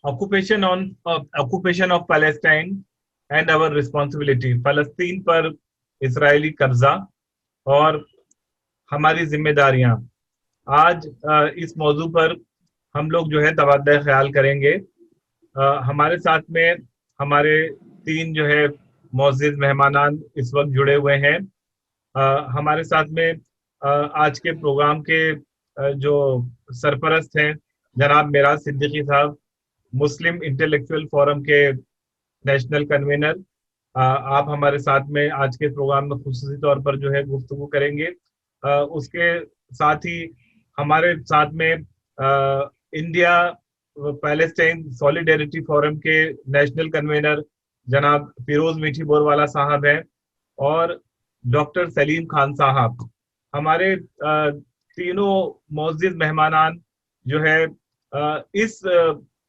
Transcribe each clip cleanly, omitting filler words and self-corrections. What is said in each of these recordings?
Occupation of Palestine and our responsibility, फलस्तीन पर इसराइली कब्जा और हमारी जिम्मेदारियां। आज इस मौजू पर हम लोग जो है तबादला ख्याल करेंगे। हमारे साथ में हमारे तीन जो है मोअज़्ज़िज़ मेहमानान इस वक्त जुड़े हुए हैं। हमारे साथ में आज के प्रोग्राम के जो सरपरस्त हैं जनाब मेराज सिद्दीकी साहब, मुस्लिम इंटेलेक्चुअल फोरम के नेशनल कन्वीनर। आप हमारे साथ में आज के प्रोग्राम में खुसूसी तौर पर जो है गुफ्तगू करेंगे। उसके साथ ही हमारे साथ में इंडिया पैलेस्टाइन सॉलिडेरिटी फोरम के नेशनल कन्वीनर जनाब फिरोज मीठी बोरवाला साहब हैं और डॉक्टर सलीम खान साहब। हमारे तीनों मोअज़्ज़िज़ मेहमानान जो है इस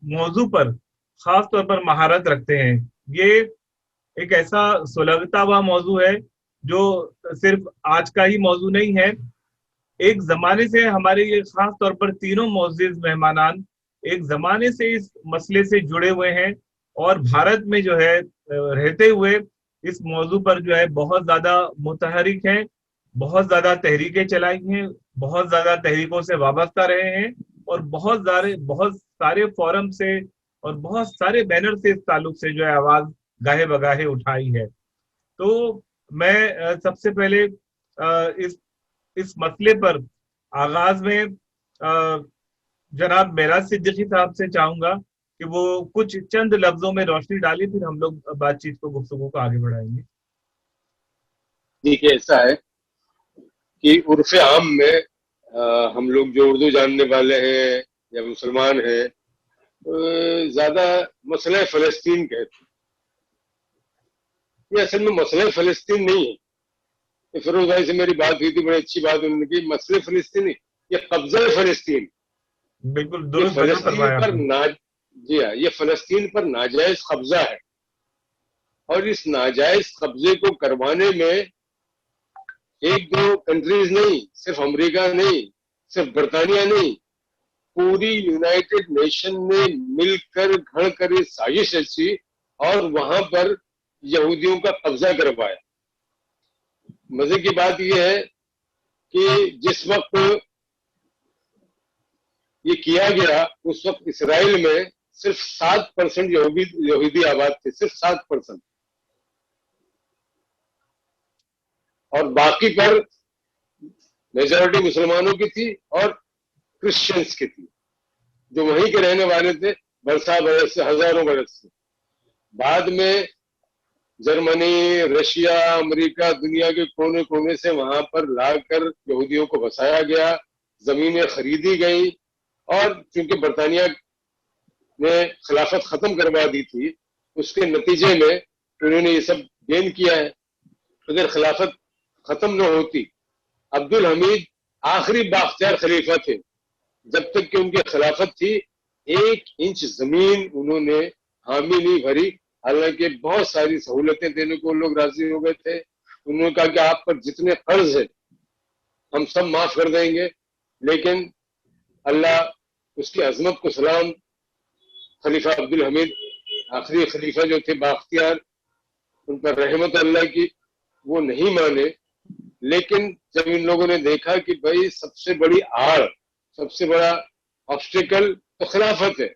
मौजू पर खास तौर पर महारत रखते हैं। ये एक ऐसा सुलगता हुआ मौजू है जो सिर्फ आज का ही मौजू नहीं है। एक जमाने से हमारे ये खास तौर पर तीनों मोअज़्ज़िज़ मेहमानान एक जमाने से इस मसले से जुड़े हुए हैं और भारत में जो है रहते हुए इस मौजू पर जो है बहुत ज्यादा मुतहरिक हैं, बहुत ज्यादा तहरीकें चलाई हैं, बहुत ज्यादा तहरीकों से वाबस्ता रहे हैं और बहुत सारे फोरम से और बहुत सारे बैनर से इस ताल्लुक से जो है आवाज गाहे बगाहे उठाई है। तो मैं सबसे पहले इस मसले पर आगाज में जनाब मेराज सिद्दीकी साहब से चाहूंगा कि वो कुछ चंद लफ्जों में रोशनी डाली, फिर हम लोग बातचीत को गुफ्तगू को आगे बढ़ाएंगे। देखिए, ऐसा है कि उर्फ आम में हम लोग जो उर्दू जानने वाले हैं या मुसलमान हैं ज्यादा मसला फलस्तीन कहते हैं। ये असल में मसला फलस्तीन नहीं है। फिरोज भाई से मेरी बात हुई थी, बड़ी अच्छी बात उन्होंने की। मसले फलस्तीन, ये कब्जा फलस्तीन, बिल्कुल ये दुरुस्त फलस्तीन फरमाया पर आपने। जी हाँ, ये फलस्तीन पर नाजायज कब्जा है और इस नाजायज कब्जे को करवाने में एक दो कंट्रीज नहीं, सिर्फ अमेरिका नहीं, सिर्फ बरतानिया नहीं, पूरी यूनाइटेड नेशन ने मिलकर घड़ कर ये साजिश रची और वहां पर यहूदियों का कब्जा करवाया। मजे की बात यह है कि जिस वक्त ये किया गया उस वक्त इसराइल में सिर्फ 7% यहूदी आबाद थे, सिर्फ 7%, और बाकी पर मेजॉरिटी मुसलमानों की थी और क्रिश्चियंस की थी, जो वहीं के रहने वाले थे बरसा बरस से, हजारों बरस से। बाद में जर्मनी, रशिया, अमेरिका, दुनिया के कोने कोने से वहां पर लाकर यहूदियों को बसाया गया, जमीनें खरीदी गई और चूंकि बरतानिया ने खिलाफत खत्म करवा दी थी, उसके नतीजे में उन्होंने ये सब गेन किया है। अगर खिलाफत खत्म न होती, अब्दुल हमीद आखिरी बाख्तियार खलीफा थे, जब तक कि उनकी खिलाफत थी 1 इंच जमीन उन्होंने हामी नहीं भरी। हालांकि बहुत सारी सहूलतें देने को लोग राजी हो गए थे। उन्होंने कहा कि आप पर जितने कर्ज है हम सब माफ कर देंगे, लेकिन अल्लाह उसकी अजमत को सलाम, खलीफा अब्दुल हमीद आखिरी खलीफा जो थे बाख्तियार, उन पर रहमत अल्लाह की, वो नहीं माने। लेकिन जब इन लोगों ने देखा कि भाई सबसे बड़ी आड़, सबसे बड़ा ऑब्स्टिकल तो खिलाफत है,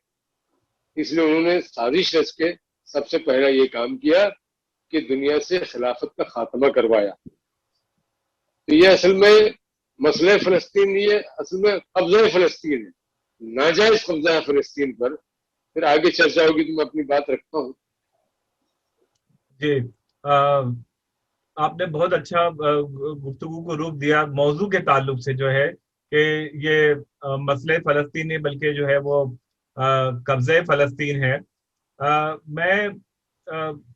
इसलिए उन्होंने साजिश रच के सबसे पहला ये काम किया कि दुनिया से खिलाफत का खात्मा करवाया। तो ये असल में मसले फलस्तीन नहीं है, असल में कब्जा फलस्तीन है, नाजायज कब्जा फलस्तीन पर। फिर आगे चर्चा होगी तो मैं अपनी बात रखता हूँ। जी, आपने बहुत अच्छा गुफ्तगू को रूप दिया मौजू के ताल्लुक से, जो है कि ये मसले फलस्तीन नहीं बल्कि जो है वो कब्जे फलस्तीन है। मैं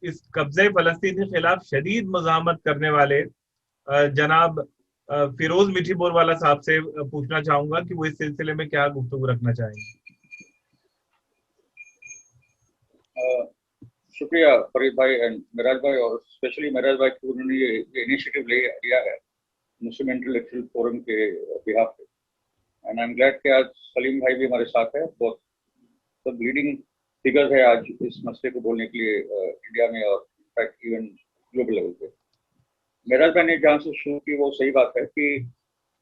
इस कब्जे फलस्तीन के खिलाफ शदीद मज़ाहमत करने वाले जनाब फिरोज मीठी बोरवाला साहब से पूछना चाहूंगा कि वो इस सिलसिले में क्या गुफ्तगू रखना चाहेंगे। शुक्रिया फरीद भाई एंड मिराज भाई, और स्पेशली मिराज भाई की उन्होंने ये इनिशिएटिव लिया है मुस्लिम इंटेलेक्चुअल फोरम के बिहाफ पे। एंड आई एम ग्लैड कि आज सलीम भाई भी हमारे साथ है, बोथ द लीडिंग फिगर है आज इस मसले को बोलने के लिए इंडिया में और इनफैक्ट इवन ग्लोबल लेवल पे। मेराज भाई ने जहाँ से शुरू की वो सही बात है कि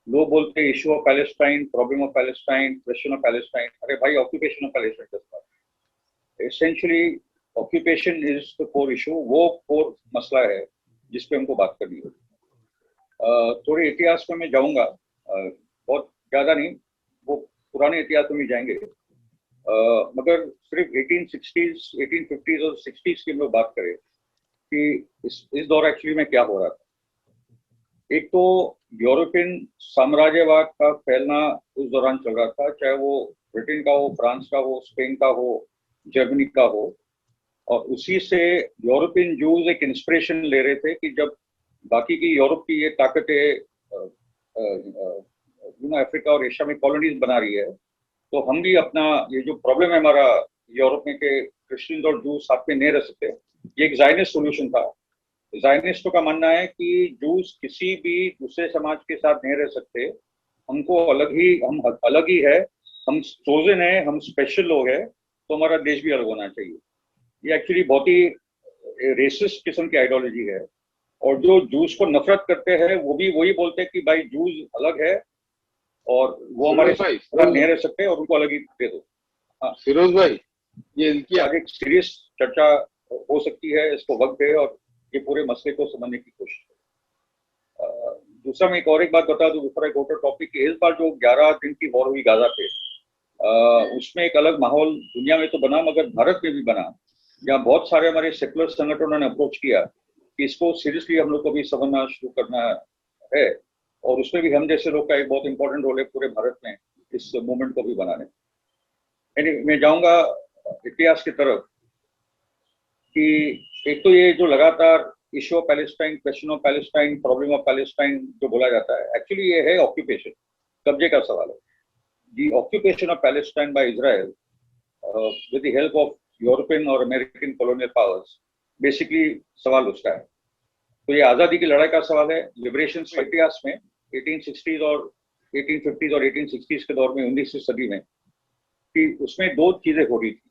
लोग बोलते हैं issue of Palestine, problem of Palestine, question of Palestine. अरे भाई, occupation of Palestine essentially occupation is the core issue, वो कोर मसला है जिस पे हमको बात करनी होगी। थोड़े इतिहास में मैं जाऊंगा, बहुत ज्यादा नहीं, वो पुराने इतिहास में जाएंगे, मगर सिर्फ 1860s, 1850s और 60s की हम लोग बात करें कि इस दौर एक्चुअली में क्या हो रहा था। एक तो यूरोपियन साम्राज्यवाद का फैलना उस दौरान चल रहा था, चाहे वो ब्रिटेन का हो, फ्रांस का हो, स्पेन का हो, जर्मनी का हो, और उसी से यूरोपियन जूज एक इंस्पिरेशन ले रहे थे कि जब बाकी की यूरोप की ये ताकतें अफ्रीका और एशिया में कॉलोनीज बना रही है, तो हम भी अपना ये जो प्रॉब्लम है हमारा यूरोप में के क्रिश्चियंस और जूस साथ में नहीं रह सकते, ये एक ज़ायनिस्ट सॉल्यूशन था। ज़ायनिस्टों का मानना है कि जूस किसी भी दूसरे समाज के साथ नहीं रह सकते, हमको हम अलग ही है, हम चोजन है, हम स्पेशल लोग हैं, तो हमारा देश भी अलग होना चाहिए। ये एक्चुअली बहुत ही रेसिस्ट किस्म की आइडियोलॉजी है, और जो जूस को नफरत करते हैं वो भी वही बोलते हैं कि भाई जूस अलग है और वो हमारे साथ नहीं रह सकते और उनको अलग ही दे दो। हाँ फिरोज भाई, ये इनकी आगे सीरियस चर्चा हो सकती है, इसको वक्त है और ये पूरे मसले को समझने की कोशिश है। दूसरा मैं एक बात बता दूं before I go to topic, इस बार जो 11 दिन की वॉर हुई गाजा पे, उसमें एक अलग माहौल दुनिया में तो बना, मगर भारत में भी बना, जहाँ बहुत सारे हमारे सेकुलर संगठनों ने अप्रोच किया कि इसको सीरियसली हम लोग को भी समझना शुरू करना है, और उसमें भी हम जैसे लोग का एक बहुत इंपॉर्टेंट रोल है पूरे भारत में इस मूवमेंट को भी बनाने। मैं जाऊंगा इतिहास की तरफ कि एक तो ये जो लगातार issue of Palestine, question of Palestine, problem of Palestine जो बोला जाता है, एक्चुअली ये है ऑक्यूपेशन, कब्जे का सवाल है। The occupation of Palestine by Israel with the help of European और अमेरिकन कॉलोनियल पावर्स, बेसिकली सवाल उसका है। तो ये आज़ादी की लड़ाई का सवाल है। लिबरेशन इतिहास में 1860s और 1850s और 1860s के दौर में, 19वीं सदी में, कि उसमें दो चीजें हो रही थी।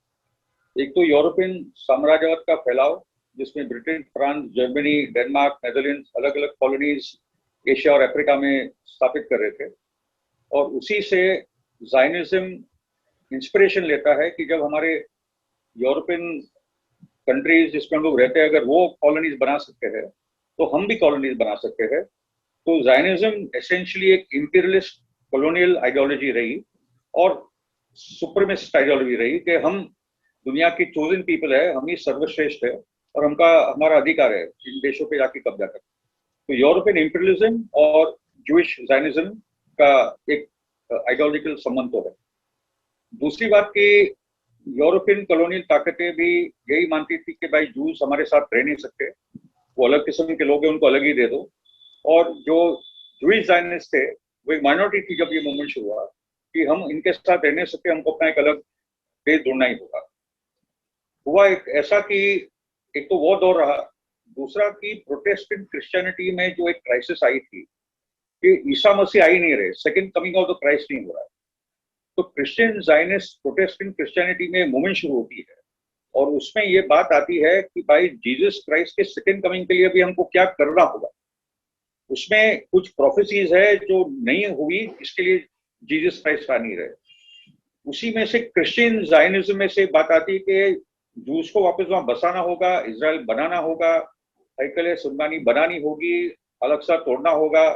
एक तो यूरोपियन साम्राज्यवाद का फैलाव, जिसमें Britain, France, Germany, Denmark, Netherlands अलग अलग कॉलोनीज एशिया और अफ्रीका में स्थापित कर रहे थे, और उसी से ज़ायनिज्म इंस्पिरेशन लेता है कि जब हमारे यूरोपियन कंट्रीज जिसमें हम लोग रहते हैं, अगर वो कॉलोनीज बना सकते हैं तो हम भी कॉलोनीज बना सकते हैं। तो ज़ायनिज्म एसेंशियली एक इंपीरियलिस्ट कॉलोनियल आइडियोलॉजी रही और सुपरमिस्ट आइडियोलॉजी रही कि हम दुनिया की चोजन पीपल है, हम ही सर्वश्रेष्ठ है और हमारा अधिकार है इन देशों पे जाके कब्जा करना। तो यूरोपियन इंपीरियलिज्म और जूइश ज़ायनिज्म का एक आइडियोलॉजिकल संबंध तो है। दूसरी बात कि यूरोपियन कॉलोनियल ताकतें भी यही मानती थी कि भाई जूस हमारे साथ रह नहीं सकते, वो अलग किस्म के लोग हैं, उनको अलग ही दे दो। और जो जूइश ज़ायनिस्ट थे वो एक माइनॉरिटी थी जब ये मूवमेंट शुरू हुआ कि हम इनके साथ रह नहीं सकते, हमको अपना एक अलग देश ढूंढना ही होगा। हुआ एक ऐसा कि एक तो वो दौर रहा, दूसरा कि प्रोटेस्टेंट क्रिश्चियनिटी में जो एक क्राइसिस आई थी कि ईसा मसीह आ ही नहीं रहे, second coming of the Christ नहीं हो रहा है। तो क्रिश्चियन ज़ायनिस्ट प्रोटेस्टेंट क्रिश्चियनिटी में मूवमेंट शुरू होती है और उसमें ये बात आती है कि भाई जीसस क्राइस्ट के सेकंड कमिंग के लिए भी हमको क्या करना होगा। उसमें कुछ प्रोफेसीज है जो नहीं हुई, इसके लिए जीसस क्राइस्ट आ नहीं रहे। उसी में से क्रिश्चियन ज़ायनिज्म में से बात आती है कि जूस को वापस वहां बसाना होगा, इजराइल बनाना होगा, हैकल सुलमानी बनानी होगी, अलग सा तोड़ना होगा,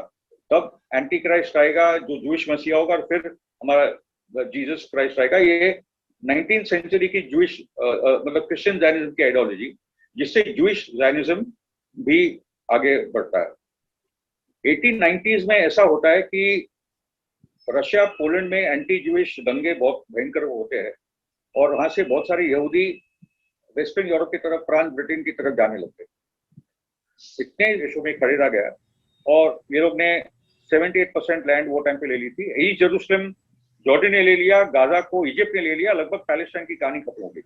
तब एंटी क्राइस्ट आएगा जो जूश मसीहा होगा और फिर हमारा जीसस क्राइस्ट आएगा। ये 19th सेंचुरी की जूश मतलब क्रिश्चियन ज़ायनिज्म की आइडियोलॉजी, जिससे जूश ज़ायनिज्म भी आगे बढ़ता है। 1890s में ऐसा होता है कि रशिया पोलैंड में एंटी जूइश दंगे बहुत भयंकर होते हैं और वहां से बहुत सारे यहूदी वेस्टर्न यूरोप की तरफ, फ्रांस, ब्रिटेन की तरफ जाने लगते। इतने देशों में खरीदा गया और ये लोग ने 78% लैंड वो टाइम पे ले ली थी। ईस्ट जेरूसलम जॉर्डन ने ले लिया, गाजा को इजिप्ट ने ले लिया, लगभग पैलेस्टाइन की कहानी खत्म हो गई।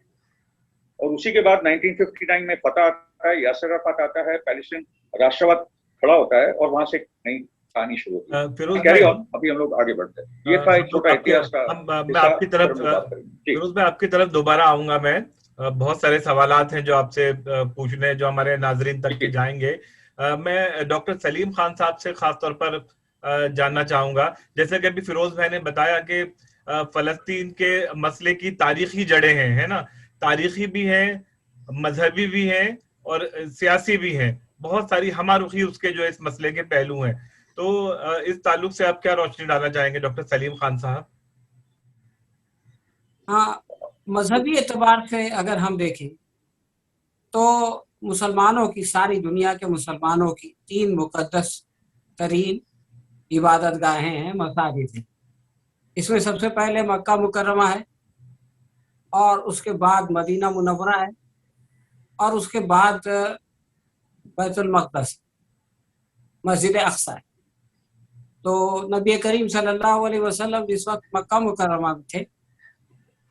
और उसी के बाद 1959 में फतह आता है, यासिर अराफात आता है, पैलेस्टाइन राष्ट्रवाद खड़ा होता है और वहां से नई कहानी शुरू होती है। कैरी ऑन, अभी हम लोग आगे बढ़ते हैं। ये था एक छोटा इतिहास का। मैं आपकी तरफ फिरोज भाई आपकी तरफ दोबारा आऊंगा मैं। बहुत सारे सवालात हैं जो आपसे पूछने, जो हमारे नाजरीन तक के जाएंगे। मैं डॉक्टर सलीम खान साहब से खास तौर पर जानना चाहूंगा, जैसे कि अभी फिरोज भाई ने बताया कि फलस्तीन के मसले की तारीखी जड़ें हैं, है ना, तारीखी भी हैं, मजहबी भी हैं और सियासी भी हैं, बहुत सारी हमारुखी उसके जो इस मसले के पहलू हैं। तो इस ताल्लुक से आप क्या रोशनी डालना चाहेंगे डॉक्टर सलीम खान साहब? हाँ, मजहबी एतबार से अगर हम देखें तो मुसलमानों की, सारी दुनिया के मुसलमानों की 3 मुकद्दस तरीन इबादत गाहें हैं, मसाजिद हैं। इसमें सबसे पहले मक्का मुकर्रमा है, और उसके बाद मदीना मुनव्वरा है, और उसके बाद बैतुल मक़दस, मस्जिद अक़सा है। तो नबी करीम सल्लल्लाहु अलैहि वसल्लम जिस वक्त मक्का मुकर्रमा में थे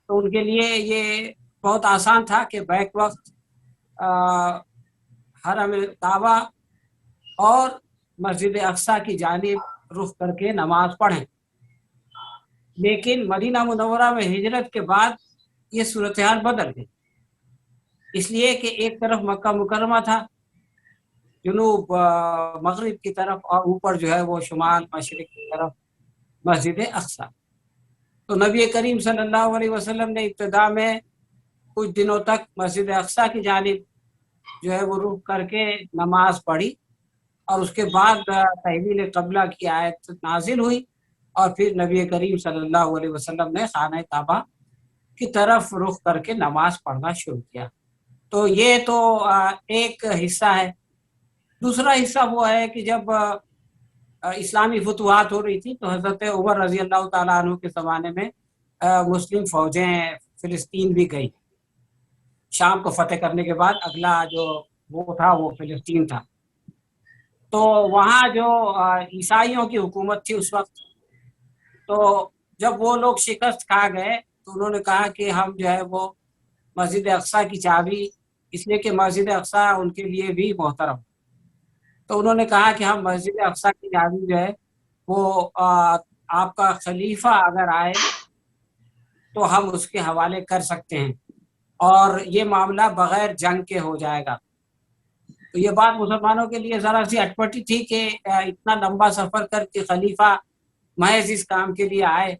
तो उनके लिए ये बहुत आसान था कि बैक वक्त हरम काबा और मस्जिद अक़सा की जानिब रुख करके नमाज पढ़ें। लेकिन मदीना मुनव्वरा में हिजरत के बाद ये सूरत हाल बदल गई, इसलिए कि एक तरफ मक्का मुकर्रमा था जुनूब मगरिब की तरफ, और ऊपर जो है वो शुमाल मशरिक की तरफ मस्जिद अक़सा। तो नबी करीम सल्लल्लाहु अलैहि वसल्लम ने इब्तिदा में कुछ दिनों तक मस्जिद अक़सा की जानिब जो है वो रुख करके नमाज पढ़ी, और उसके बाद तहवील क़िबला की आयत नाजिल हुई, और फिर नबी करीम सल्लल्लाहु अलैहि वसल्लम ने खाना काबा की तरफ रुख करके नमाज पढ़ना शुरू किया। तो ये तो एक हिस्सा है। दूसरा हिस्सा वो है कि जब इस्लामी फतवाहत हो रही थी तो हज़रत उमर रज़ी अल्लाह ताला अन्हु के ज़माने में मुस्लिम फ़ौजें फ़िलिस्तीन भी गई। शाम को फतेह करने के बाद अगला जो वो था वो फ़िलिस्तीन था। तो वहाँ जो ईसाइयों की हुकूमत थी उस वक्त, तो जब वो लोग शिकस्त खा गए तो उन्होंने कहा कि हम जो है वो मस्जिद अक़सा की चाबी, इसलिए कि मस्जिद अक़सा उनके लिए भी मोहतरम, तो उन्होंने कहा कि हम मस्जिद अक़सा की चाबी जो है वो आपका खलीफा अगर आए तो हम उसके हवाले कर सकते हैं, और ये मामला बगैर जंग के हो जाएगा। तो ये बात मुसलमानों के लिए ज़रा सी अटपटी थी कि इतना लंबा सफ़र करके खलीफा महज इस काम के लिए आए,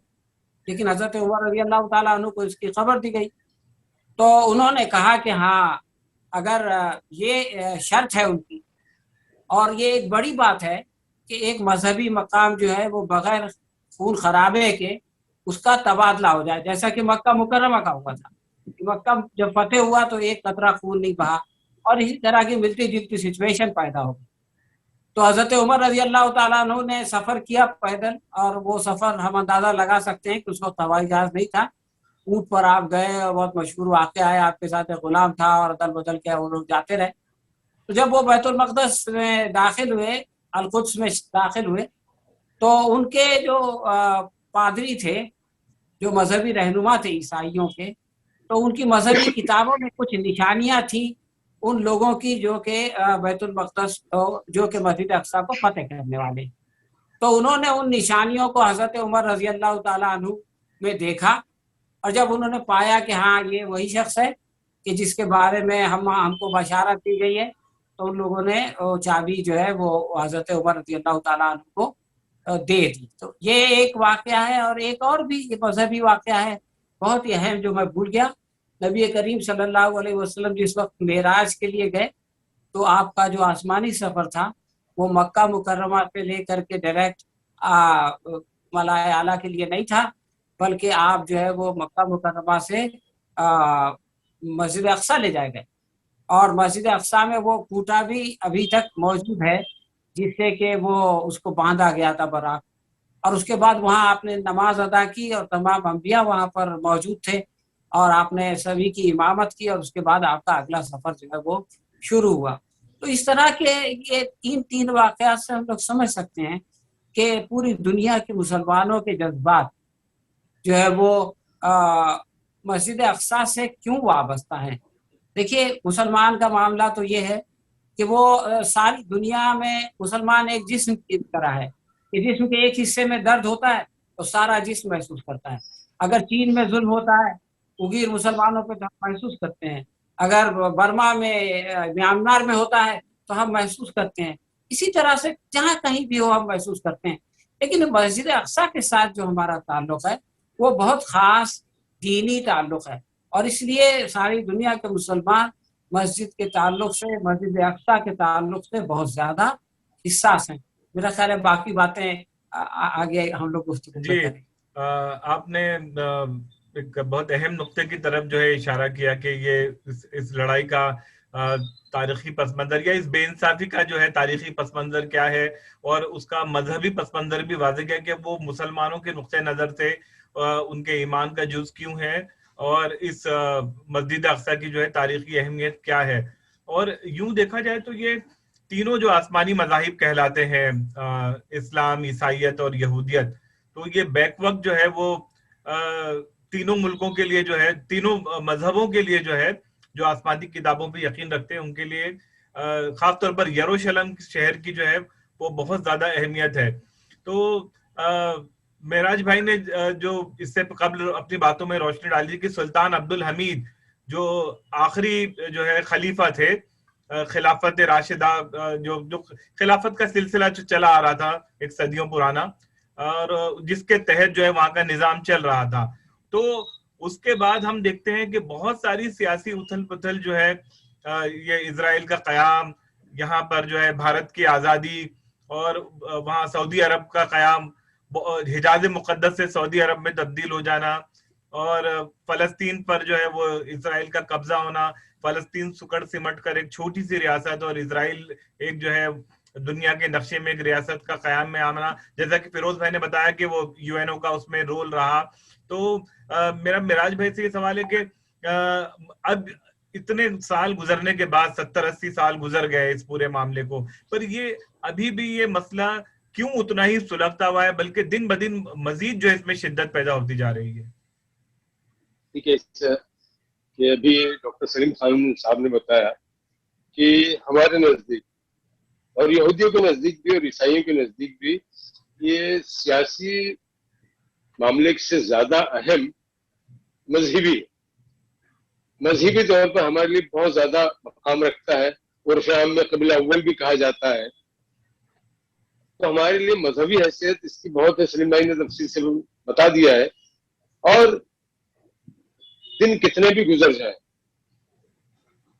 लेकिन हज़रत उमर रज़ी अल्लाह ताला अन्हु को इसकी खबर दी गई। तो उन्होंने कहा कि हाँ, अगर ये शर्त है उनकी, और ये एक बड़ी बात है कि एक मजहबी मकाम जो है वो बगैर खून खराबे के उसका तबादला हो जाए, जैसा कि मक्का मुकर्रमा का हुआ था। मक्का जब फतेह हुआ तो एक कतरा खून नहीं बहा, और इसी तरह की मिलती जुलती सिचुएशन पैदा हो गई। तो हज़रत उमर रज़ी अल्लाह ताला अन्हु ने सफ़र किया पैदल, और वो सफ़र हम अंदाज़ा लगा सकते हैं कि उस वक्त हवाई जहाज़ नहीं था, ऊँट पर आप गए, और बहुत मशहूर वाक़या है, आपके साथ एक गुलाम था और अदल बदल के वो लोग जाते रहे। तो जब वो बैतुल मक़दस में दाखिल हुए, अल-कुद्स में दाखिल हुए, तो उनके जो पादरी थे, जो मजहबी रहनुमा थे ईसाइयों के, तो उनकी मजहबी किताबों में कुछ निशानियां थी उन लोगों की जो कि बैतुल मक़दस, जो कि मस्जिद अक़सा को फतेह करने वाले। तो उन्होंने उन निशानियों को हज़रत उमर रज़ी अल्लाह ताला अन्हु में देखा, और जब उन्होंने पाया कि हाँ ये वही शख्स है कि जिसके बारे में हमको बशारत दी गई है, तो उन लोगों ने वो चाबी जो है वो हज़रत उमर रज़ी अल्लाह ताला अन्हु को दे दी। तो ये एक वाक़या है, और एक और भी मजहबी वाक़या है बहुत ही अहम जो मैं भूल गया। नबी करीम सल्लल्लाहु अलैहि वसल्लम जिस वक्त मेराज के लिए गए, तो आपका जो आसमानी सफ़र था वो मक्का मुकर्रमा से लेकर के डायरेक्ट मलाए आला के लिए नहीं था, बल्कि आप जो है वो मक्का मुकर्रमा से मस्जिद अक़सा ले जाए गए, और मस्जिद अक़सा में वो खूंटा भी अभी तक मौजूद है जिससे कि वो उसको बांधा गया था बराक। और उसके बाद वहाँ आपने नमाज अदा की, और तमाम अंबिया वहाँ पर मौजूद थे, और आपने सभी की इमामत की, और उसके बाद आपका अगला सफ़र जो है वो शुरू हुआ। तो इस तरह के ये तीन वाक़यात से हम लोग समझ सकते हैं कि पूरी दुनिया के मुसलमानों के जज्बात जो है वो मस्जिद अक़सा से क्यों वाबस्ता है। देखिए, मुसलमान का मामला तो ये है कि वो सारी दुनिया में मुसलमान एक जिस्म की तरह है कि जिस्म के एक हिस्से में दर्द होता है तो सारा जिस्म महसूस करता है। अगर चीन में जुल्म होता है उगीर मुसलमानों पे तो हम महसूस करते हैं, अगर बर्मा में म्यांमार में होता है तो हम महसूस करते हैं, इसी तरह से जहाँ कहीं भी हो हम महसूस करते हैं। लेकिन मस्जिद अक्सा के साथ जो हमारा ताल्लुक है वो बहुत खास दीनी ताल्लुक है, और इसलिए सारी दुनिया के मुसलमान मस्जिद के ताल्लुक से, मस्जिद अक्सा के ताल्लुक से बहुत ज्यादा हिस्सास हैं। मेरा ख्याल है बाकी बातें आगे हम लोग गुफ्तगू में जी, करें। आपने एक बहुत अहम नुक्ते की तरफ जो है इशारा किया कि ये इस लड़ाई का तारीखी पस मंजर या इस बेइंसाफी का जो है तारीखी पस मंजर क्या है, और उसका मजहबी पस मंजर भी वाज़ेह किया कि वो मुसलमानों के नुक्ते नज़र से उनके ईमान का जुज क्यों है, और इस मस्जिद अक्सा की जो है तारीखी अहमियत क्या है। और यूं देखा जाए तो ये तीनों जो आसमानी मज़ाहिब कहलाते हैं, इस्लाम, ईसाइयत और यहूदियत, तो ये बैक वक्त जो है वो तीनों मुल्कों के लिए जो है, तीनों मजहबों के लिए जो है, जो आसमानी किताबों पे यकीन रखते हैं उनके लिए खासतौर पर यरूशलेम शहर की जो है वो बहुत ज्यादा अहमियत है। तो मेराज भाई ने जो इससे कबल अपनी बातों में रोशनी डाली कि सुल्तान अब्दुल हमीद जो आखिरी जो है खलीफा थे खिलाफत राशिदा, जो जो खिलाफत का सिलसिला जो चला आ रहा था एक सदियों पुराना, और जिसके तहत जो है वहां का निजाम चल रहा था, तो उसके बाद हम देखते हैं कि बहुत सारी सियासी उथल पुथल जो है, ये इजराइल का कयाम, यहाँ पर जो है भारत की आजादी, और वहाँ सऊदी अरब का कयाम, हिजाज मुकद्दस से सऊदी अरब में तब्दील हो जाना, और फलस्तीन पर जो है वो इजराइल का कब्जा होना, फलस्तीन सुकड़ सिमट कर एक छोटी सी रियासत और इजराइल एक जो है दुनिया के नक्शे में एक रियासत का कयाम में आना, जैसा कि फिरोज भाई ने बताया कि वो यूएनओ का उसमें रोल रहा। तो मेरा मिराज भाई से ये सवाल है कि अब इतने साल गुजरने के बाद, 70-80 साल गुजर गए इस पूरे मामले को, पर ये अभी भी ये मसला क्यों उतना ही सुलगता हुआ है, बल्कि दिन ब दिन मजीद जो है इसमें शिद्दत पैदा होती जा रही है? ठीक है, कि अभी डॉक्टर सलीम खान साहब ने बताया कि हमारे नजदीक और यहूदियों के नजदीक भी और ईसाइयों के नजदीक भी ये सियासी मामले से ज्यादा अहम मजहबी तौर पर हमारे लिए बहुत ज्यादा मकाम रखता है, उर्फ आम में कबीला अव्वल भी कहा जाता है। तो हमारे लिए मजहबी हैसियत इसकी बहुत है, सलीम भाई ने तफसील से बता दिया है। और दिन कितने भी गुजर जाए,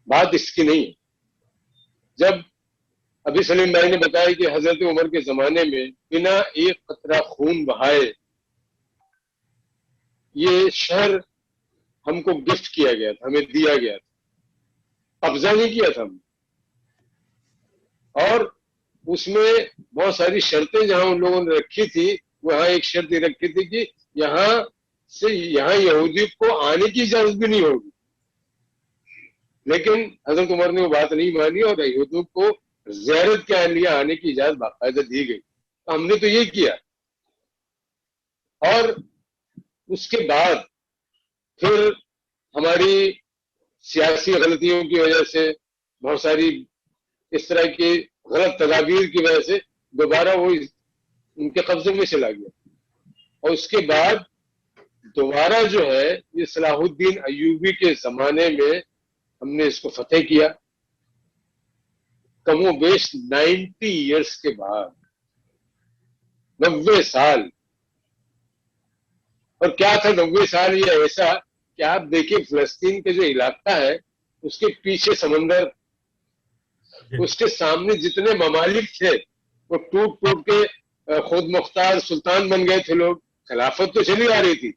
बात इसकी नहीं है। जब अभी सलीम भाई ने बताया कि हजरत उमर के जमाने में बिना एक कतरा खून बहाए ये शहर हमको गिफ्ट किया गया था, हमें दिया गया था, कब्जा नहीं किया था हमने। और उसमें बहुत सारी शर्तें जहां उन लोगों ने रखी थी, वहां एक शर्त ये रखी थी कि यहां से यहाँ यहूदी को आने की इजाजत भी नहीं होगी। लेकिन हजरत उमर ने वो बात नहीं मानी और यहूदियों को ज़ियारत के लिए आने की इजाजत बाकायदा दी गई। तो हमने तो ये किया। और उसके बाद फिर हमारी सियासी गलतियों की वजह से, बहुत सारी इस तरह की गलत तदाबीर की वजह से दोबारा वो उनके कब्जे में चला गया। और उसके बाद दोबारा जो है ये सलाहुद्दीन अय्यूबी के जमाने में हमने इसको फतेह किया, कमोबेश 90 इयर्स के बाद, 90 साल। और क्या था 90 साल? ये ऐसा कि आप देखिए फिलिस्तीन के जो इलाका है उसके पीछे समंदर, उसके सामने जितने ममालिक थे वो टूट टूट के खुद मुख्तार सुल्तान बन गए थे लोग। खिलाफत तो चली आ रही थी,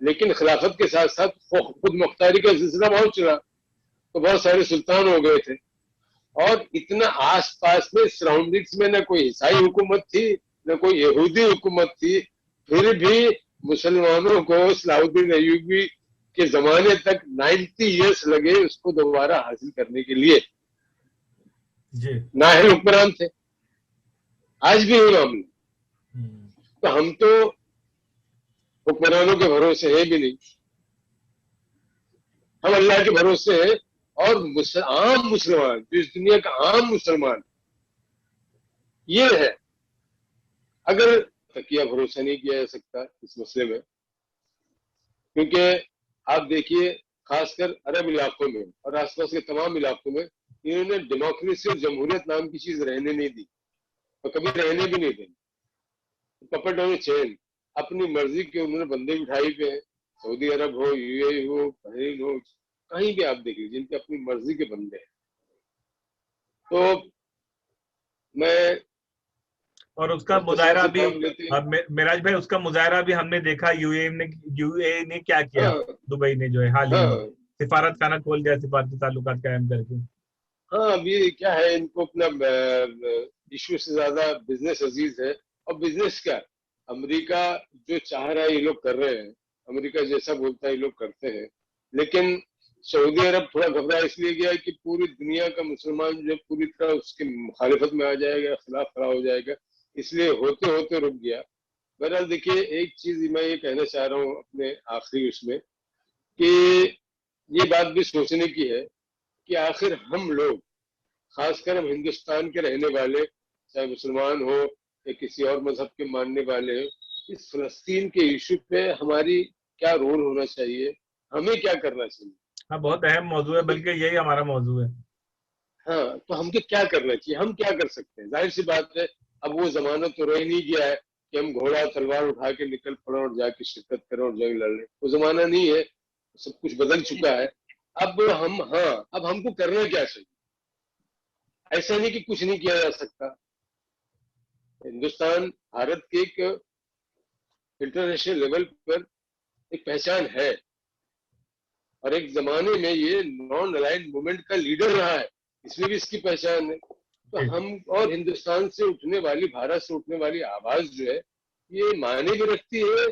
लेकिन खिलाफत के साथ साथ खुद मुख्तारी का सिलसिला बहुत चला, तो बहुत सारे सुल्तान हो गए थे। और इतना आसपास में सराउंडिंग्स में न कोई ईसाई हुकूमत थी न कोई यहूदी हुकूमत थी, फिर भी मुसलमानों को सलाहुद्दीन अय्यूबी के जमाने तक 90 इयर्स लगे उसको दोबारा हासिल करने के लिए। नाहिल हुक्मरान थे, आज भी है मामला। तो हम तो हुक्मरानों के भरोसे है भी नहीं, हम अल्लाह के भरोसे हैं। और आम मुसलमान, जो इस दुनिया का आम मुसलमान ये है, अगर तकिया भरोसा नहीं किया जा सकता इस मसले में, क्योंकि आप देखिए खासकर अरब इलाकों में और आसपास के तमाम इलाकों में इन्होंने डेमोक्रेसी और जमहूरियत नाम की चीज रहने नहीं दी और कभी रहने भी नहीं देनी। पपेट ऑन चेन, अपनी मर्जी के उन्होंने बंदे बिठाई पे हैं। सऊदी अरब हो, यूएई हो, बहरीन हो, कहीं भी आप देखिए जिनके अपनी मर्जी के बंदे हैं। तो मैं और उसका मुजाहरा भी मेराज भाई, उसका मुजाहरा भी हमने देखा यूएई ने क्या किया। हाँ, दुबई ने जो है हाल ही में हाँ, सिफारत खाना खोल दिया, सिफारती ताल्लुकात कायम करके। हाँ, अभी क्या है, इनको अपना इश्यू से ज्यादा बिजनेस अजीज है। और बिजनेस क्या, अमेरिका जो चाह रहा है ये लोग कर रहे हैं, अमेरिका जैसा बोलता है ये लोग करते हैं। लेकिन सऊदी अरब थोड़ा घबरा इसलिए गया कि पूरी दुनिया का मुसलमान जो पूरी तरह उसकी मुखालिफत में आ जाएगा, खिलाफ खड़ा हो जाएगा, इसलिए होते होते रुक गया। बहरहाल देखिए, एक चीज मैं ये कहना चाह रहा हूँ अपने आखिरी उसमें कि ये बात भी सोचने की है कि आखिर हम लोग, खासकर हम हिंदुस्तान के रहने वाले, चाहे मुसलमान हो या किसी और मजहब के मानने वाले हो, इस फलस्तीन के इशू पे हमारी क्या रोल होना चाहिए, हमें क्या करना चाहिए। हाँ, बहुत अहम मौजू है, बल्कि यही हमारा मौजू है। हाँ, तो हमको क्या करना चाहिए, हम क्या कर सकते हैं। जाहिर सी बात है, अब वो जमाना तो रह नहीं गया है कि हम घोड़ा तलवार उठा के निकल पड़े और जाके शिरकत करें और जंग लड़ लें। वो जमाना नहीं है, सब कुछ बदल चुका है। अब हम, हाँ, अब हमको करना क्या चाहिए। ऐसा नहीं कि कुछ नहीं किया जा सकता। हिंदुस्तान, भारत के एक इंटरनेशनल लेवल पर एक पहचान है और एक जमाने में ये नॉन अलाइंड मूवमेंट का लीडर रहा है, इसलिए भी इसकी पहचान है। तो हम, और हिंदुस्तान से उठने वाली, भारत से उठने वाली आवाज जो है, ये मायने भी रखती है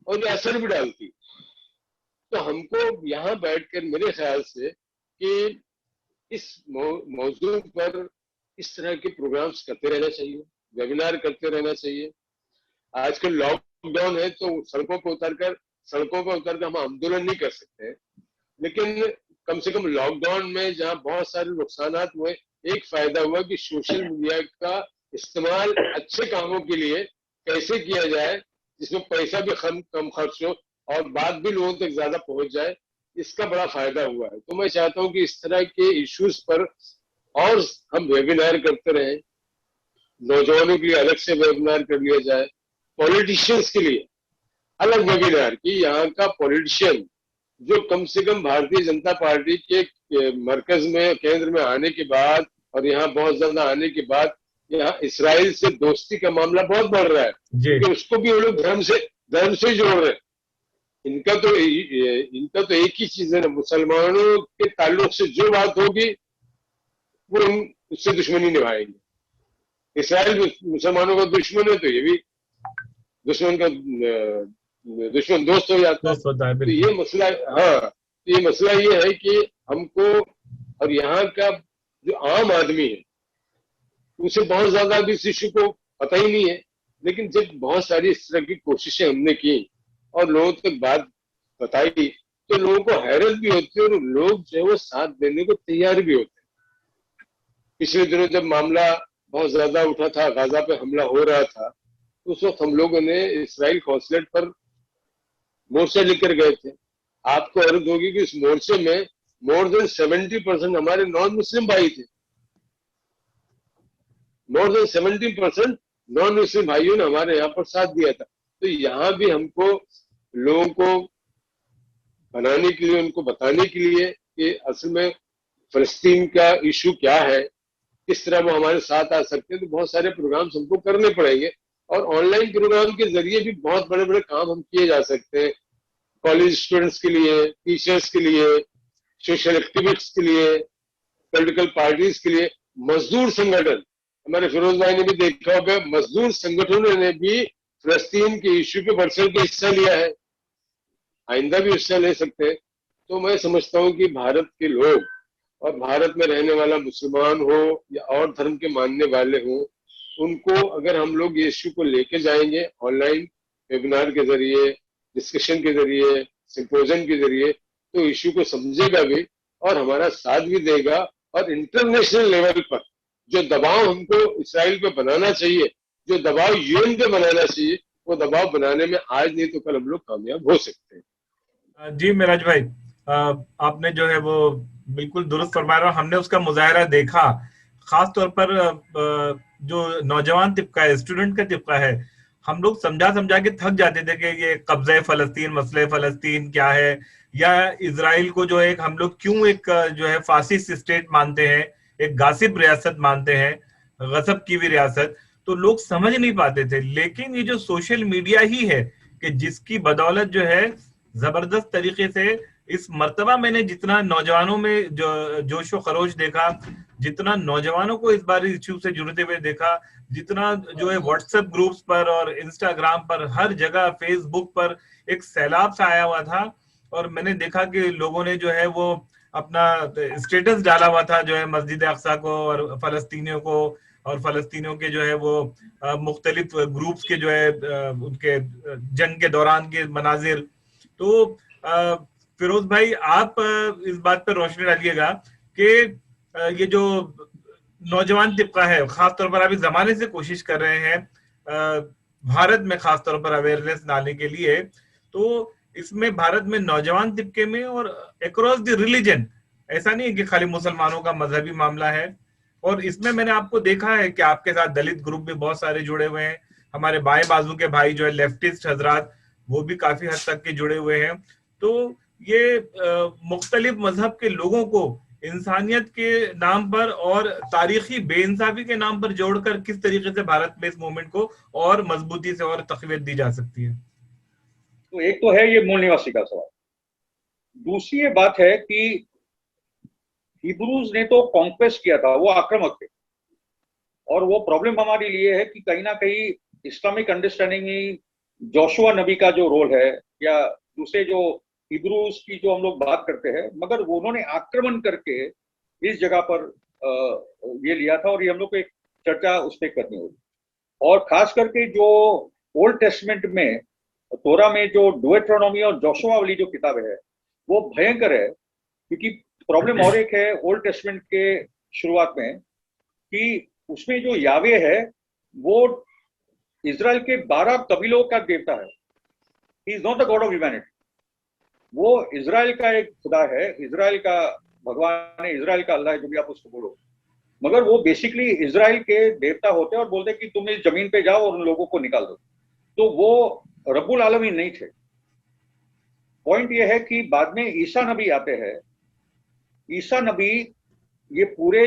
और ये असर भी डालती है। तो हमको यहाँ बैठकर मेरे ख्याल से कि इस मौजू पर इस तरह के प्रोग्राम्स करते रहना चाहिए, वेबिनार करते रहना चाहिए। आजकल लॉकडाउन है तो सड़कों पर उतरकर हम आंदोलन नहीं कर सकते, लेकिन कम से कम लॉकडाउन में जहां बहुत सारे नुकसान हुए, एक फायदा हुआ कि सोशल मीडिया का इस्तेमाल अच्छे कामों के लिए कैसे किया जाए, जिसमें पैसा भी कम खर्च हो और बात भी लोगों तक ज्यादा पहुंच जाए, इसका बड़ा फायदा हुआ है। तो मैं चाहता हूं कि इस तरह के इश्यूज पर और हम वेबिनार करते रहें। नौजवानों के लिए अलग से वेबिनार कर लिया जाए, पॉलिटिशियंस के लिए अलग वेबिनार, कि यहाँ का पॉलिटिशियन जो कम से कम भारतीय जनता पार्टी के मरकज में, केंद्र में आने के बाद और यहाँ बहुत ज्यादा आने के बाद यहाँ इसराइल से दोस्ती का मामला बहुत बढ़ रहा है, क्योंकि उसको भी वो लोग धर्म से जोड़ रहे हैं। इनका तो एक ही चीज है ना, मुसलमानों के ताल्लुक से जो बात होगी वो उससे दुश्मनी निभाएंगे। इसराइल मुसलमानों का दुश्मन है तो ये भी दुश्मन दोस्त हो जाता है। तो ये मसला, हाँ, तो ये मसला ये है कि हमको, और यहाँ का जो आम आदमी है उसे बहुत ज्यादा अभी इस इश्यू को पता ही नहीं है, लेकिन जब बहुत सारी इस तरह की कोशिशें हमने की और लोगों तक बात बताई तो लोगों को हैरत भी होती है और लोग जो है वो साथ देने को तैयार भी होते हैं। पिछले दिनों जब मामला बहुत ज्यादा उठा था, गाजा पे हमला हो रहा था, उस वक्त हम लोगों ने इसराइल कॉन्सुलेट पर मोर्चा लेकर गए थे। आपको अर्ज होगी कि इस मोर्चे में मोर देन 70% हमारे नॉन मुस्लिम भाई थे। मोर देन 70% नॉन मुस्लिम भाइयों ने हमारे यहाँ पर साथ दिया था। तो यहाँ भी हमको लोगों को बनाने के लिए, उनको बताने के लिए कि असल में फलस्तीन का इशू क्या है, किस तरह वो हमारे साथ आ सकते हैं, तो बहुत सारे प्रोग्राम्स हमको करने पड़ेंगे। और ऑनलाइन प्रोग्राम के जरिए भी बहुत बड़े बड़े काम हम किए जा सकते हैं, कॉलेज स्टूडेंट्स के लिए, टीचर्स के लिए, सोशल एक्टिविस्ट्स के लिए, पॉलिटिकल पार्टीज के लिए, मजदूर संगठन, हमारे फिरोज भाई ने भी देखा होगा, मजदूर संगठनों ने भी फलस्तीन के इश्यू पे बढ़ चढ़ के हिस्सा लिया है, आइंदा भी हिस्सा ले सकते हैं। तो मैं समझता हूँ कि भारत के लोग और भारत में रहने वाला मुसलमान हो या और धर्म के मानने वाले हो, उनको अगर हम लोग ये इश्यू को लेके जाएंगे ऑनलाइन वेबिनार के जरिए, डिस्कशन के जरिए, सिंपोजियम के जरिए, तो इश्यू को समझेगा भी और हमारा साथ भी देगा। और इंटरनेशनल लेवल पर जो दबाव हमको इसराइल पे बनाना चाहिए, जो दबाव यूएन पे बनाना चाहिए, वो दबाव बनाने में आज नहीं तो कल हम लोग कामयाब हो सकते हैं। जी मिराज भाई, आपने जो है वो बिल्कुल दुरुस्त फरमाया और हमने उसका मुजाहरा देखा। खास तौर पर जो नौजवान तिबका है, स्टूडेंट का तिबका है, हम लोग समझा समझा के थक जाते थे कि ये कब्जा फलस्तीन, मसले फलस्तीन क्या है, या इसराइल को जो है हम लोग क्यों एक जो है फासिस्ट स्टेट मानते हैं, एक गासिब रियासत मानते हैं, गजब की भी रियासत। तो लोग समझ नहीं पाते थे। लेकिन ये जो सोशल मीडिया ही है कि जिसकी बदौलत जो है जबरदस्त तरीके से इस मर्तबा मैंने जितना नौजवानों में जो जोश व खरोश देखा, जितना नौजवानों को इस बार इश्यू से जुड़ते हुए देखा, जितना जो है व्हाट्सएप ग्रुप्स पर और इंस्टाग्राम पर, हर जगह फेसबुक पर एक सैलाब सा आया हुआ था। और मैंने देखा कि लोगों ने जो है वो अपना स्टेटस डाला हुआ था जो है मस्जिद अक्सा को और फलस्तीनियों को, और फलस्तीनियों के जो है वो मुख्तलिफ ग्रुप्स के जो है उनके जंग के दौरान के मनाजिर। तो फिरोज भाई, आप इस बात पर रोशनी डालिएगा कि ये जो नौजवान तिबका है, खासतौर पर आप इस जमाने से कोशिश कर रहे हैं भारत में खासतौर पर अवेयरनेस लाने के लिए, तो इसमें भारत में नौजवान तिबके में और अक्रॉस द रिलीजन, ऐसा नहीं है कि खाली मुसलमानों का मजहबी मामला है। और इसमें मैंने आपको देखा है कि आपके साथ दलित ग्रुप भी बहुत सारे जुड़े हुए हैं, हमारे बाएं बाजू के भाई जो है लेफ्टिस्ट हजरात, वो भी काफी हद तक के जुड़े हुए हैं। तो ये मुख्तलिफ मजहब के लोगों को इंसानियत के नाम पर और तारीखी बेइंसाफी के नाम पर जोड़कर किस तरीके से भारत में इस मूवमेंट को और मजबूती से और तकवीत दी जा सकती है? तो एक तो है ये मूल निवासी का सवाल। दूसरी ये बात है कि हिब्रूज ने तो कॉन्क्वेस्ट किया था, वो आक्रामक थे, और वो प्रॉब्लम हमारे लिए है कि कहीं ना कहीं इस्लामिक अंडरस्टैंडिंग में जोशुआ नबी का जो रोल है, या दूसरे जो हिब्रूज की जो हम लोग बात करते हैं, मगर वो उन्होंने आक्रमण करके इस जगह पर ये लिया था, और ये हम लोग को एक चर्चा उस पर करनी होगी। और खास करके जो ओल्ड टेस्टमेंट में, तोरा में जो डुएट्रोनॉमी और जोशुआ वाली जो किताब है वो भयंकर है, क्योंकि प्रॉब्लम और एक है ओल्ड टेस्टमेंट के शुरुआत में कि उसमें जो यावे है वो इजराइल के 12 कबीलों का देवता है। He is not the God of humanity, वो इजराइल का एक खुदा है, इजराइल का भगवान है, इजराइल का अल्लाह है, जो भी आप उसको बोलो, मगर वो बेसिकली इजराइल के देवता होते हैं और बोलते कि तुम इस जमीन पे जाओ और उन लोगों को निकाल दो। तो वो रब्बुल आलमीन नहीं थे। पॉइंट ये है कि बाद में ईसा नबी आते हैं। ईसा नबी ये पूरे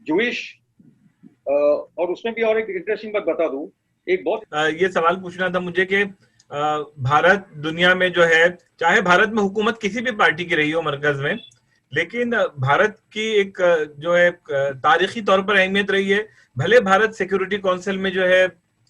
जुइश, और उसमें भी और एक इंटरेस्टिंग बात बता दूं, एक बहुत ये सवाल पूछना था मुझे कि भारत दुनिया में जो है, चाहे भारत में हुकूमत किसी भी पार्टी की रही हो मरकज में, लेकिन भारत की एक जो है तारीखी तौर पर अहमियत रही है। भले भारत सिक्योरिटी काउंसिल में जो है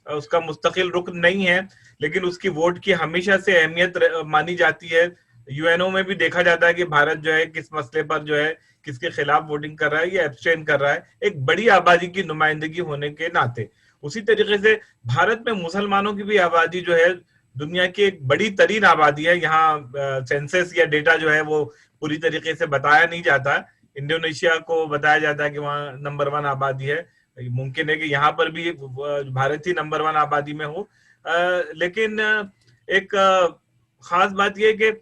उसका मुस्तकिल रुकन नहीं है, लेकिन उसकी वोट की हमेशा से अहमियत मानी जाती है। यूएनओ में भी देखा जाता है कि भारत जो है किस मसले पर जो है किसके खिलाफ वोटिंग कर रहा है या एब्सटेन कर रहा है, एक बड़ी आबादी की नुमाइंदगी होने के नाते। उसी तरीके से भारत में मुसलमानों की भी आबादी जो है दुनिया की एक बड़ी तरीन आबादी है। यहाँ सेंसस या डेटा जो है वो पूरी तरीके से बताया नहीं जाता। इंडोनेशिया को बताया जाता है कि वहाँ नंबर 1 आबादी है, मुमकिन है कि यहाँ पर भी भारत ही नंबर 1 आबादी में हो। लेकिन एक खास बात यह है कि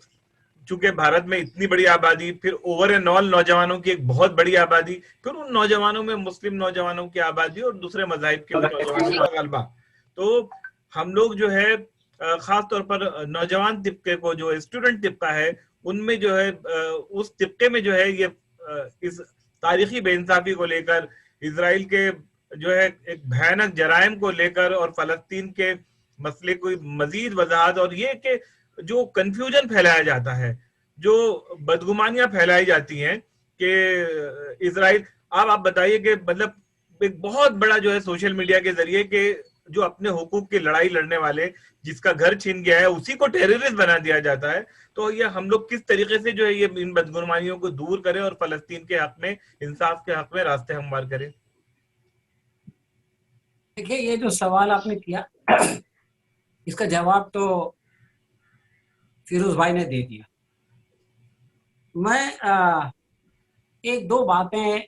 चूंकि भारत में इतनी बड़ी आबादी, फिर ओवर एंड ऑल नौजवानों की एक बहुत बड़ी आबादी, फिर उन नौजवानों में मुस्लिम नौजवानों की आबादी और दूसरे मज़ाहिब के नौजवानों का गलबा, तो हम लोग जो है खास तौर पर नौजवान तिबके को, जो स्टूडेंट तिबका है, उनमें जो है उस तिबके में जो है ये इस तारीखी बेइंसाफी को लेकर, इजराइल के जो है एक भयानक जराइम को लेकर और फलस्तीन के मसले को मजीद वजाहत, और ये कि जो कंफ्यूजन फैलाया जाता है, जो बदगुमानियां फैलाई जाती हैं कि इजराइल, आप बताइए कि मतलब एक बहुत बड़ा जो है सोशल मीडिया के जरिए कि जो अपने हुकूक की लड़ाई लड़ने वाले, जिसका घर छीन गया है, उसी को टेररिस्ट बना दिया जाता है। तो ये हम लोग किस तरीके से जो है ये इन बदगुमानियों को दूर करें और फलस्तीन के हक में, इंसाफ के हक में रास्ते हमवार करें? देखिए, ये जो सवाल आपने किया इसका जवाब तो फिरोज भाई ने दे दिया। मैं एक दो बातें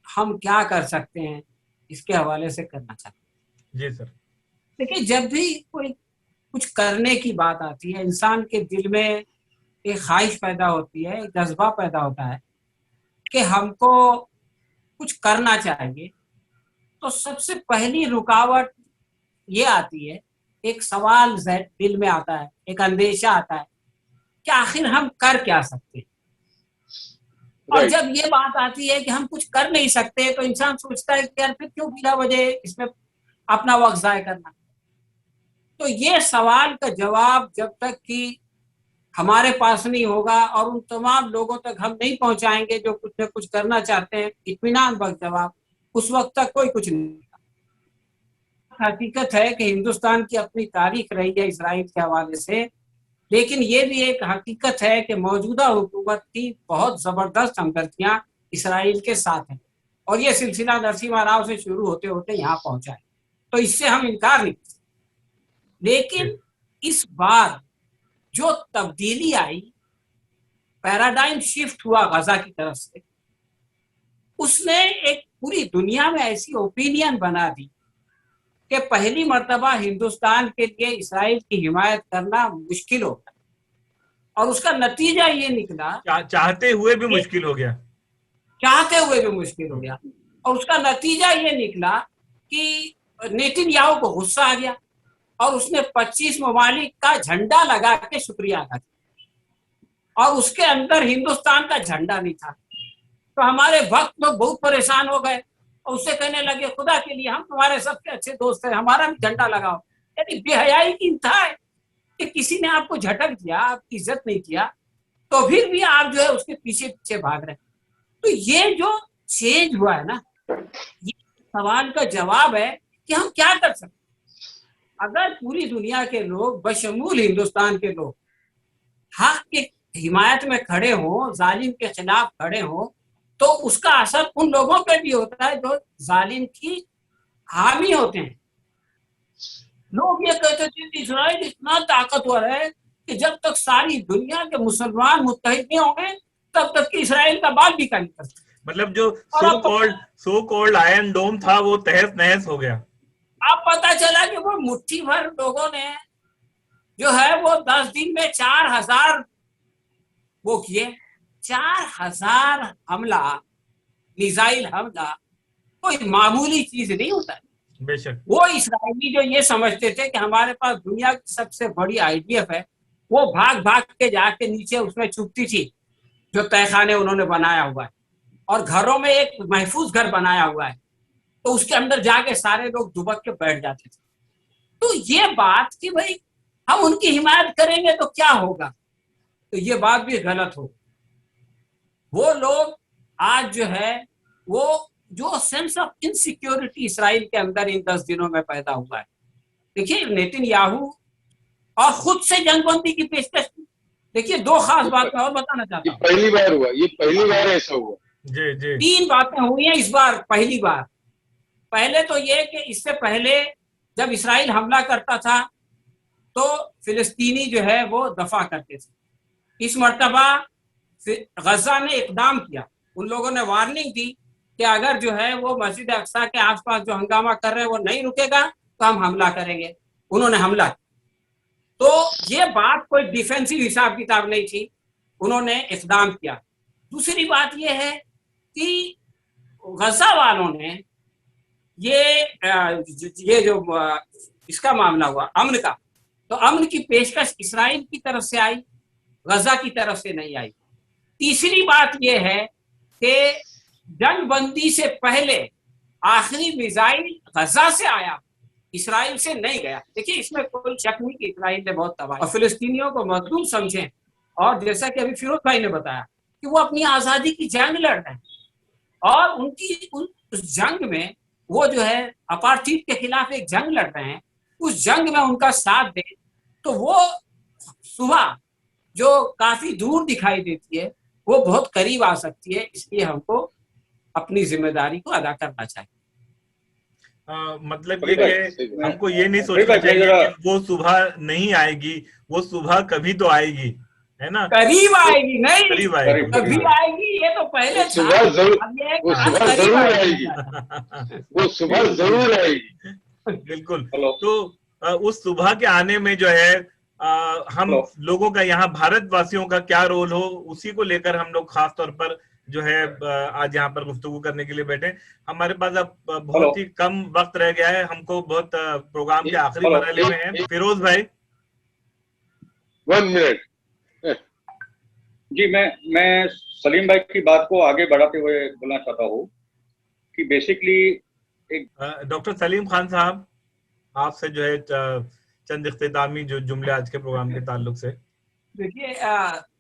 हम क्या कर सकते हैं इसके हवाले से करना चाहते हैं। जी सर। देखिए, जब भी कोई कुछ करने की बात आती है, इंसान के दिल में एक ख्वाहिश पैदा होती है, एक जज्बा पैदा होता है कि हमको कुछ करना चाहिए, तो सबसे पहली रुकावट ये आती है, एक सवाल दिल में आता है, एक अंदेशा आता है कि आखिर हम कर क्या सकते हैं। और जब ये बात आती है कि हम कुछ कर नहीं सकते, तो इंसान सोचता है कि यार फिर क्यों बिना वजह इसमें अपना वक्त जाया करना। तो ये सवाल का जवाब जब तक कि हमारे पास नहीं होगा और उन तमाम लोगों तक हम नहीं पहुंचाएंगे जो कुछ न कुछ करना चाहते हैं, इत्मीनान बख्श जवाब, उस वक्त तक कोई कुछ नहीं। हकीकत है कि हिंदुस्तान की अपनी तारीख रही है इसराइल के हवाले से, लेकिन ये भी एक हकीकत है कि मौजूदा हुकूमत की बहुत जबरदस्त हमदर्दियां इसराइल के साथ हैं और ये सिलसिला नरसिम्हा राव से शुरू होते होते यहाँ पहुंचा है, तो इससे हम इनकार नहीं कर सकते। लेकिन इस बार जो तब्दीली आई, पैराडाइम शिफ्ट हुआ गजा की तरफ से, उसने एक पूरी दुनिया में ऐसी ओपिनियन बना दी कि पहली मर्तबा हिंदुस्तान के लिए इसराइल की हिमायत करना मुश्किल होगा और उसका नतीजा ये निकला, चाहते हुए भी मुश्किल हो गया, चाहते हुए भी मुश्किल हो गया। और उसका नतीजा ये निकला कि नेतन्याहू को गुस्सा आ गया और उसने 25 ममालिक का झंडा लगा के शुक्रिया अदा किया और उसके अंदर हिंदुस्तान का झंडा नहीं था। तो हमारे भक्त लोग बहुत परेशान हो गए और उससे कहने लगे, खुदा के लिए हम तुम्हारे सबसे अच्छे दोस्त हैं, हमारा भी झंडा लगाओ। यानी बेहयाई की इंतहा है कि किसी ने आपको झटक दिया, आपकी इज्जत नहीं किया, तो फिर भी आप जो है उसके पीछे पीछे भाग रहे। तो ये जो चेंज हुआ है ना, ये सवाल का जवाब है कि हम क्या कर सकते। अगर पूरी दुनिया के लोग बशमूल हिंदुस्तान के लोग हक के हिमायत में खड़े हों, जालिम के खिलाफ खड़े हों, तो उसका असर उन लोगों पे भी होता है जो जालिम की हामी होते हैं। लोग ये कहते थे कि इजराइल इतना ताकतवर है कि जब तक सारी दुनिया के मुसलमान मुत्तहिद नहीं होंगे तब तक कि इजराइल का बाल भी नहीं कर सकते। मतलब जो सो कॉल्ड आयरन डोम था वो तहस नहस हो गया। अब पता चला कि वो मुट्ठी भर लोगों ने जो है वो 10 दिन में 4000 वो किए। 4000 हमला, मिसाइल हमला कोई मामूली चीज नहीं होता है। बेशक वो इसराइली जो ये समझते थे कि हमारे पास दुनिया की सबसे बड़ी आईडीएफ है, वो भाग भाग के जाके नीचे उसमें छुपती थी जो तहखाने उन्होंने बनाया हुआ है, और घरों में एक महफूज घर बनाया हुआ है, तो उसके अंदर जाके सारे लोग दुबक के बैठ जाते थे। तो ये बात कि भाई हम उनकी हिमायत करेंगे तो क्या होगा, तो ये बात भी गलत हो। वो लोग आज जो है वो जो सेंस ऑफ इनसिक्योरिटी इसराइल के अंदर इन 10 दिनों में पैदा हुआ है। देखिए नेतन्याहू और खुद से जंगबंदी की पेशकश। देखिए दो खास बात मैं और बताना चाहता हूँ। पहली बार हुआ, ये पहली बार ऐसा हुआ। जी जी 3 बातें हुई हैं इस बार, पहली बार। पहले तो ये कि इससे पहले जब इसराइल हमला करता था तो फिलिस्तीनी जो है वो दफा करते थे। इस मर्तबा गजा ने इकदाम किया, उन लोगों ने वार्निंग दी कि अगर जो है वो मस्जिद अक्सा के आसपास जो हंगामा कर रहे हैं वो नहीं रुकेगा तो हम हमला करेंगे। उन्होंने हमला किया। तो ये बात कोई डिफेंसिव हिसाब किताब नहीं थी, उन्होंने इकदाम किया। दूसरी बात ये है कि गजा वालों ने ये जो इसका मामला हुआ अमन का, तो अमन की पेशकश इसराइल की तरफ से आई, गजा की तरफ से नहीं आई। तीसरी बात यह है कि जंगबंदी से पहले आखिरी मिसाइल गजा से आया, इसराइल से नहीं गया। देखिए इसमें कोई शक नहीं कि इसराइल ने बहुत तबाही और फिलिस्तीनियों को मजलूम समझें, और जैसा कि अभी फिरोज भाई ने बताया कि वो अपनी आजादी की जंग लड़ रहे हैं और उनकी उस जंग में वो जो है अपार्थीद के खिलाफ एक जंग लड़ रहे हैं, उस जंग में उनका साथ दें तो वो सुबह जो काफी दूर दिखाई देती है वो बहुत करीब आ सकती है। इसलिए हमको अपनी जिम्मेदारी को अदा करना चाहिए। मतलब ये कि हमको ये नहीं सोचना चाहिए कि वो सुबह नहीं आएगी, वो सुबह कभी तो आएगी, है ना? करीब आएगी, नहीं करीब आएगी, कभी आएगी, ये तो पहले सुबह जरूर आएगी, वो सुबह जरूर आएगी। बिल्कुल। तो उस सुबह के आने में जो है हम लोगों का यहाँ भारतवासियों का क्या रोल हो, उसी को लेकर हम लोग खास तौर पर जो है आज यहाँ पर गुफ्तगू करने के लिए बैठे। हमारे पास अब बहुत ही कम वक्त रह गया है, हमको बहुत प्रोग्राम के आखिरी मरहले में है। फिरोज भाई 1 मिनट। जी, मैं सलीम भाई की बात को आगे बढ़ाते हुए बोलना चाहता हूँ कि बेसिकली डॉक्टर सलीम खान साहब, आपसे जो है चंद इख्तितामी जो जुमले आज के प्रोग्राम के ताल्लुक से। देखिए,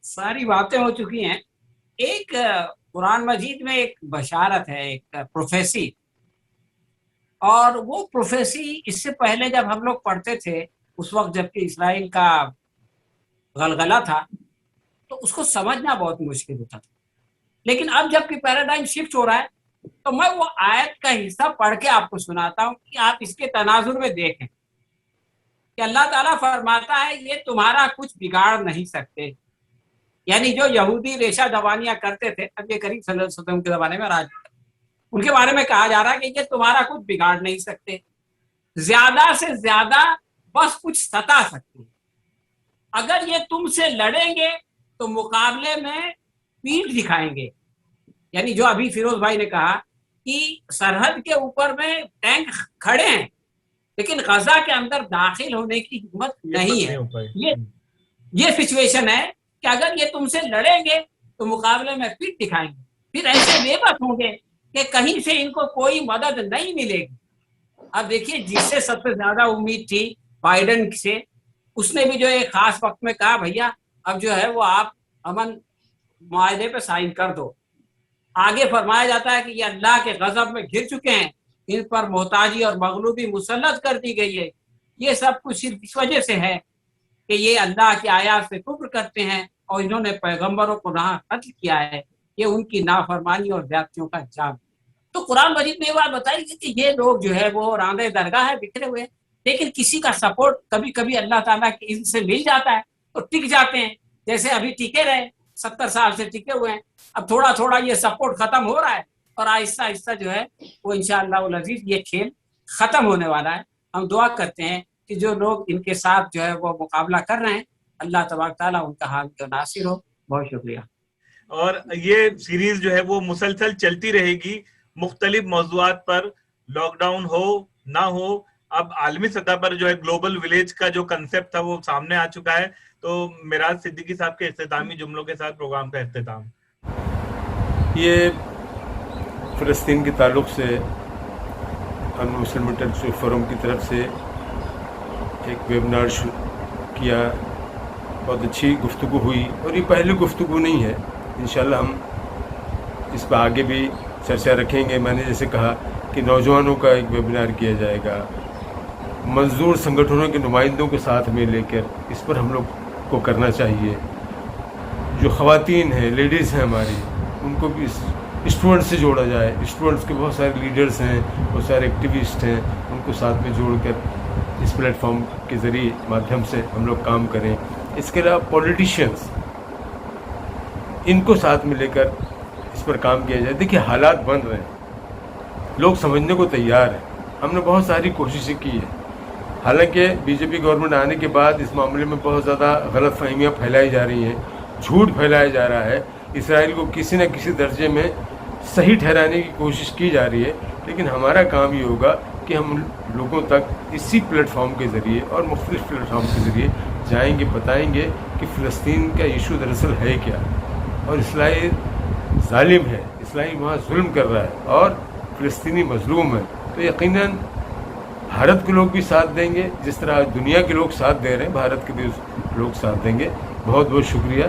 सारी बातें हो चुकी हैं। एक कुरान मजीद में एक बशारत है, एक प्रोफेसी, और वो प्रोफेसी इससे पहले जब हम लोग पढ़ते थे, उस वक्त जबकि इसराइल का गलगला था, तो उसको समझना बहुत मुश्किल होता था। लेकिन अब जबकि पैराडाइम शिफ्ट हो रहा है, तो मैं वो आयत का हिस्सा पढ़ के आपको सुनाता हूँ कि आप इसके तनाजुर में देखें कि अल्लाह ताला फरमाता है ये तुम्हारा कुछ बिगाड़ नहीं सकते। यानी जो यहूदी रेशा दवानियां करते थे नबी करीम सल्लल्लाहु अलैहि वसल्लम के जमाने में, राज उनके बारे में कहा जा रहा है कि ये तुम्हारा कुछ बिगाड़ नहीं सकते, ज्यादा से ज्यादा बस कुछ सता सकते। अगर ये तुमसे लड़ेंगे तो मुकाबले में पीठ दिखाएंगे। यानी जो अभी फिरोज भाई ने कहा कि सरहद के ऊपर में टैंक खड़े हैं, लेकिन गजा के अंदर दाखिल होने की हिम्मत नहीं है। ये सिचुएशन है कि अगर ये तुमसे लड़ेंगे तो मुकाबले में पीठ दिखाएंगे, फिर ऐसे बेबस होंगे कि कहीं से इनको कोई मदद नहीं मिलेगी। अब देखिए, जिससे सबसे ज्यादा उम्मीद थी बाइडेन से, उसने भी जो एक खास वक्त में कहा भैया अब जो है वो आप अमन मुआहदे पे साइन कर दो। आगे फरमाया जाता है कि ये अल्लाह के गजब में घिर चुके हैं, इन पर मोहताजी और मगलूबी मुसल्लत कर दी गई है। ये सब कुछ सिर्फ इस वजह से है कि ये अल्लाह की आयत से कुफ्र करते हैं और इन्होंने पैगंबरों को नाह कत्ल किया है। ये उनकी नाफरमानी और ज्यादतियों का जाम। तो कुरान मजीद में ये बात बताई कि ये लोग जो है वो रांदे दरगाह है, बिखरे हुए, लेकिन किसी का सपोर्ट कभी कभी अल्लाह ताला की इज़्न से मिल जाता है तो टिक जाते हैं। जैसे अभी टिके रहे, 70 साल से टिके हुए हैं। अब थोड़ा थोड़ा ये सपोर्ट खत्म हो रहा है और आहिस्ता आहिस्ता जो है वो इंशाअल्लाह अज़ीज़ ये खेल खत्म होने वाला है। हम दुआ करते हैं कि जो लोग इनके साथ जो है वो मुकाबला कर रहे हैं, अल्लाह तबारक तआला उनका हाल को नासिर हो। बहुत शुक्रिया। और ये सीरीज जो है वो मुसलसल चलती रहेगी, मुख्तलिफ मौज़ूआत पर, लॉकडाउन हो ना हो। अब आलमी सतह पर जो है ग्लोबल विलेज का जो कंसेप्ट था वो सामने आ चुका है। तो मिराज सिद्दीकी साहब के इख्तितामी जुमलों के साथ प्रोग्राम का इख्तिताम। ये फ़लस्तीन के ताल्लुक़ से अन-मुस्लिम इंटेलेक्चुअल फोरम की तरफ से एक वेबिनार किया, बहुत अच्छी गुफ्तगू हुई और ये पहली गुफ्तगू नहीं है। इंशाल्लाह हम इस पर आगे भी चर्चा रखेंगे। मैंने जैसे कहा कि नौजवानों का एक वेबिनार किया जाएगा, मजदूर संगठनों के नुमाइंदों के साथ में लेकर इस पर हम लोग को करना चाहिए। जो ख़वातीन हैं, लेडीज़ हैं हमारी, उनको भी स्टूडेंट्स से जोड़ा जाए। स्टूडेंट्स के बहुत सारे लीडर्स हैं, बहुत सारे एक्टिविस्ट हैं, उनको साथ में जोड़कर इस प्लेटफॉर्म के ज़रिए माध्यम से हम लोग काम करें। इसके अलावा पॉलिटिशियंस, इनको साथ में लेकर इस पर काम किया जाए। देखिए, हालात बन रहे हैं, लोग समझने को तैयार हैं। हमने बहुत सारी कोशिशें की है। हालांकि बीजेपी गवर्नमेंट आने के बाद इस मामले में बहुत ज़्यादा गलत फहमियाँ फैलाई जा रही हैं, झूठ फैलाया जा रहा है, इसराइल को किसी न किसी दर्जे में सही ठहराने की कोशिश की जा रही है। लेकिन हमारा काम ये होगा कि हम लोगों तक इसी प्लेटफॉर्म के ज़रिए और मुख्तलिफ प्लेटफॉर्म के ज़रिए जाएंगे, बताएंगे कि फ़लस्तीन का इशू दरअसल है क्या, और इसराइल जालिम है, इसराइल वहाँ जुल्म कर रहा है और फ़लस्तीनी मजलूम है। तो यकीनन भारत के लोग भी साथ देंगे, जिस तरह दुनिया के लोग साथ दे रहे हैं, भारत के भी लोग साथ देंगे। बहुत बहुत शुक्रिया।